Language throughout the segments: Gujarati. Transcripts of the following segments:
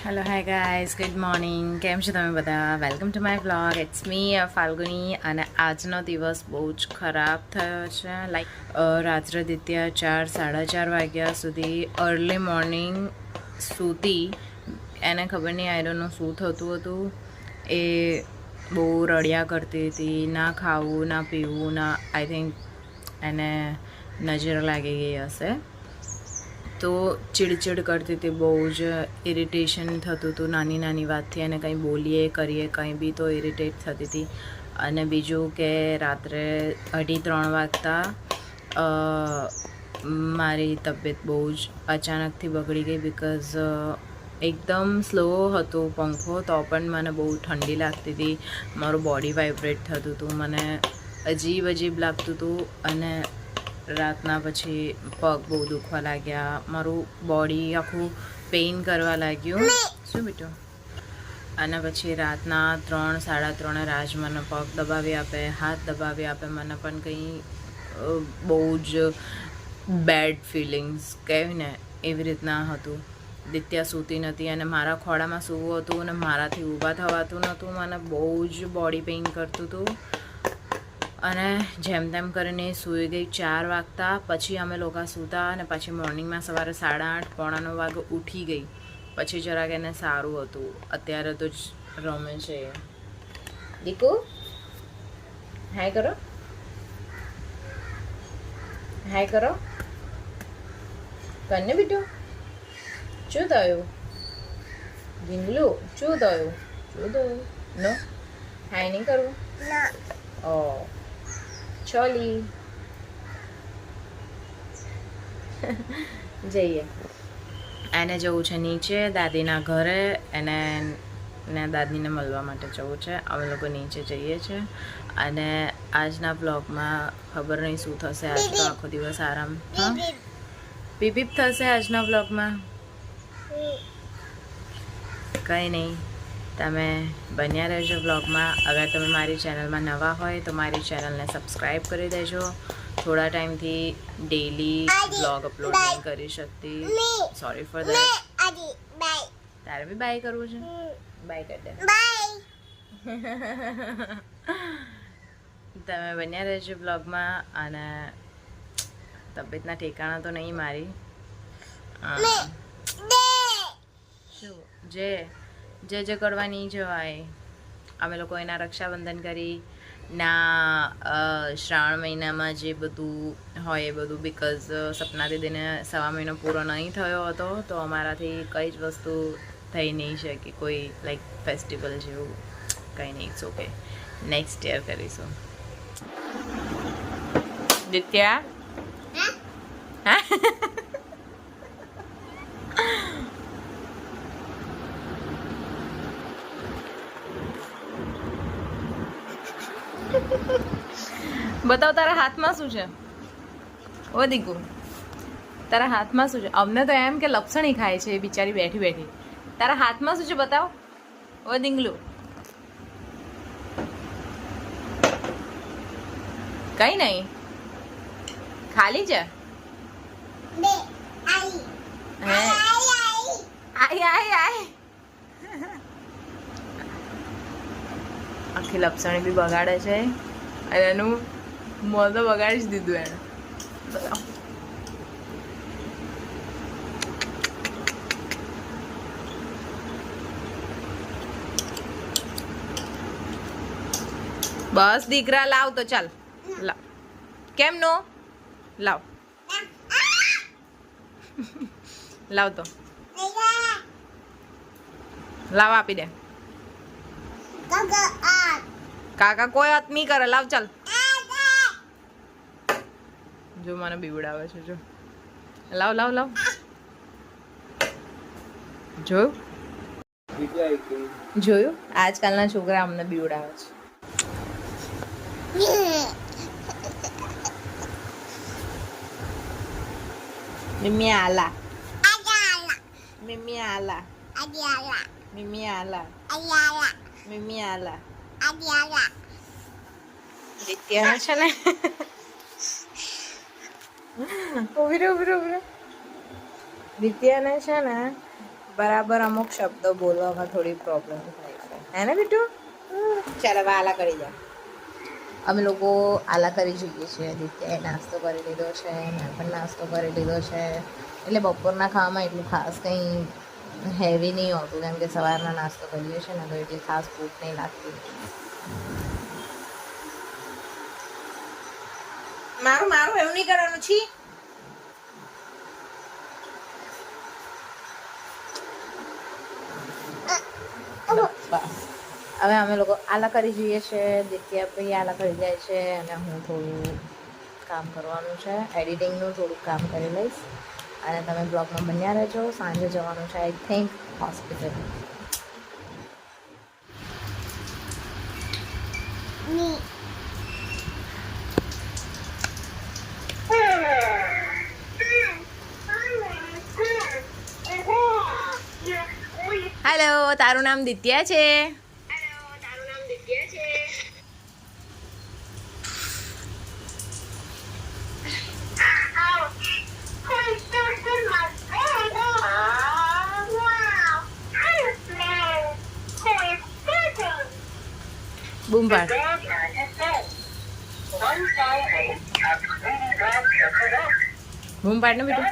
Hello hi guys, good morning. કેમ છો તમે બધા? Welcome to my vlog. It's me Falguni. અને આજનો દિવસ બહુ જ ખરાબ થયો છે. લાઈક રાત્રે દિત્યા 4-4:30 વાગ્યા સુધી અર્લી મોર્નિંગ સૂતી. એને ખબર નહીં આયરોનું શું થતું હતું. એ બહુ રડ્યા કરતી હતી. ના ખાવું, ના પીવું, ના આઈ થિંક એને નજર લાગી ગઈ હશે. તો ચીડચીડ કરતી હતી, બહુ જ ઇરિટેશન થતું હતું નાની નાની વાતથી. અને કંઈ બોલીએ કરીએ કંઈ બી તો ઇરિટેટ થતી હતી. અને બીજું કે રાત્રે 2:30 વાગતા મારી તબિયત બહુ જ અચાનકથી બગડી ગઈ. બિકોઝ એકદમ સ્લો હતો પંખો, તો પણ મને બહુ ઠંડી લાગતી હતી. મારું બોડી વાઇબ્રેટ થતું હતું, મને અજીબ લાગતું હતું. અને રાતના પછી પગ બહુ દુખવા લાગ્યા, મારું બોડી આખું પેઇન કરવા લાગ્યું. શું બેટું? અને પછી રાતના 3-3:30 રાજ મને પગ દબાવી આપે, હાથ દબાવી આપે. મને પણ કંઈ બહુ જ બેડ ફિલિંગ્સ કહેવાય ને એવી રીતના હતું. દિત્યા સૂતી નથી અને મારા ખોળામાં સૂવું હતું અને મારાથી ઊભા થવાતું નહોતું. મને બહુ જ બોડી પેઇન કરતું હતું. અને જેમ તેમ કરીને સૂઈ ગઈ 4 વાગતા. પછી અમે લોકો સૂતા અને પછી મોર્નિંગમાં સવારે 8:30-9 વાગે ઉઠી ગઈ. પછી જરાક એને સારું હતું. અત્યારે તો જ રમે છે. દીકુ હાય કરો, હાય કરો કને બીટું. શું થયું ઢીંગલું? શું થયું? નો હાય નહીં કરવું. ઓ ચોલી જઈએ. એને જવું છે નીચે દાદીના ઘરે. એને દાદીને મળવા માટે જવું છે. અમે લોકો નીચે જઈએ છીએ. અને આજના બ્લોગમાં ખબર નહીં શું થશે. આજ તો આખો દિવસ આરામ. હા, પીપીપ થશે આજના બ્લોગમાં. કંઈ નહીં, તમે બન્યા રહેજો બ્લોગમાં. અગર તમે મારી ચેનલમાં નવા હોય તો મારી ચેનલને સબસ્ક્રાઈબ કરી દેજો. થોડા ટાઈમથી ડેલી બ્લોગ અપલોડ નહીં કરી શકતી. Sorry for that. તારે બી બાય કરવું છે? બાય કરી દે. તમે બન્યા રહેજો બ્લોગમાં. અને તબિયતના ઠેકાણા તો નહીં મારી. શું જે કરવા નહીં જવાય. અમે લોકો એના રક્ષાબંધન કરી ના શ્રાવણ મહિનામાં જે બધું હોય એ બધું. બિકોઝ સપના દીદીને 1.25 મહિનો પૂરો નહીં થયો હતો, તો અમારાથી કઈ જ વસ્તુ થઈ નહીં શકે. કોઈ લાઈક ફેસ્ટિવલ જેવું કંઈ નહીં. ઇટ્સ ઓકે, નેક્સ્ટ યર કરીશું. દિત્યા હા બતાવ, તારા હાથમાં શું છે? ઓ દીકુ, તારા હાથમાં શું છે? અમને તો એમ કે લપસણી ખાય છે બિચારી બેઠી બેઠી. તારા હાથમાં શું છે બતાવ. ઓ દીંગલું, કઈ નહીં, ખાલી છે. આખી લપસણી બી બગાડે છે. અને એનું મોં તો બગાડી જ દીધું એને. બતાવ. બસ દીકરા, લાવ તો ચાલ. લાવ. કેમ નો લાવ? લાવ તો લાવ, આપી દે. કાકા કોઈ હાથ નહીં કરે. લાવ ચાલ. જો મને બીવડાવે છે. જો લાવ લાવ લાવ. જોયું આજકાલના છોકરા અમને બીવડાવે છે. મિમી આલા, મિમી આલા, મિમી આલા, મિમી આલા. દિત્યા છે ને ઉભી રહો. દિત્યાને છે ને બરાબર અમુક શબ્દો બોલવામાં થોડી પ્રોબ્લેમ થાય છે હે ને બીટુ? ચાલ હવે આલા કરી જા. અમે લોકો આલા કરી જઈએ છીએ. દિત્યાએ નાસ્તો કરી લીધો છે, મેં પણ નાસ્તો કરી લીધો છે. એટલે બપોરના ખાવામાં એટલું ખાસ કંઈ હેવી નહીં હોતું, કેમ કે સવારના નાસ્તો કરીએ છીએ ને તો એટલી ખાસ ભૂખ નહીં લાગતી. મારું મારું એવું નહીં કરવાનું છી. બસ હવે અમે લોકો આલા કરી જઈએ છીએ. દિત્યા ભાઈ આલા કરી જાય છે અને હું થોડું કામ કરવાનું છે, એડિટિંગનું થોડુંક કામ કરી લઈશ અને તમે બ્લોગમાં બન્યા રહેજો. સાંજે જવાનું છે આઈ થિંક હોસ્પિટલ. હેલો, તારું નામ દિત્યા છે? બૂમ પાડ. બૂમ પાડ ને બેટું.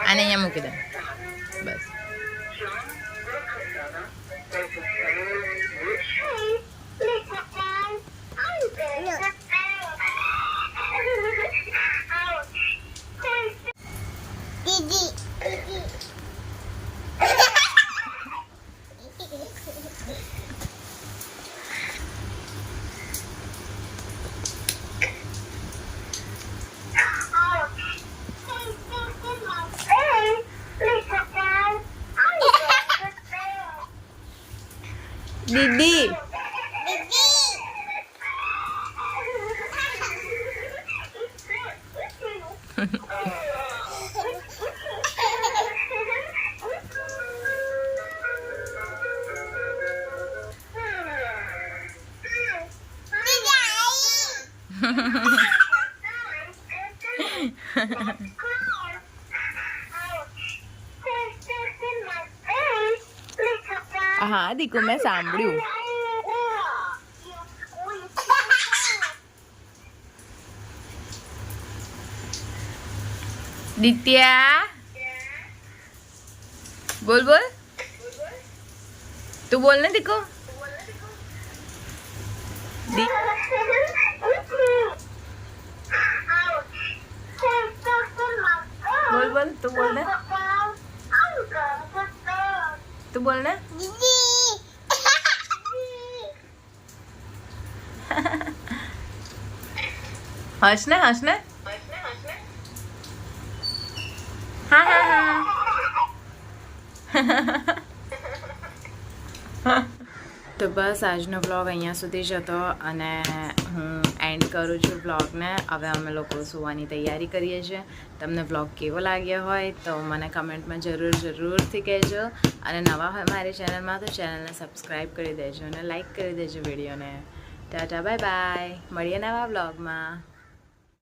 આને અહીંયા મૂકી દે બસ. દીદી હા દીકુ મેં સાંભળ્યું. દિત્યા બોલ બોલ, તું બોલ ને દીકુ. બોલ બોલ, તું બોલ ને, તું બોલ ને. હસ ને, હસ ને. હા હા હા. તો બસ આજનો વ્લોગ અહીંયા સુધી જ હતો અને હું એન્ડ કરું છું વ્લોગને. હવે અમે લોકો સુવાની તૈયારી કરીએ છીએ. તમને વ્લોગ કેવો લાગ્યો હોય તો મને કમેન્ટમાં જરૂરથી કહેજો અને નવા હોય મારી ચેનલમાં તો ચેનલને સબસ્ક્રાઈબ કરી દેજો અને લાઈક કરી દેજો વિડીયોને. ટાટા બાય બાય, મળીએ નવા વ્લોગમાં.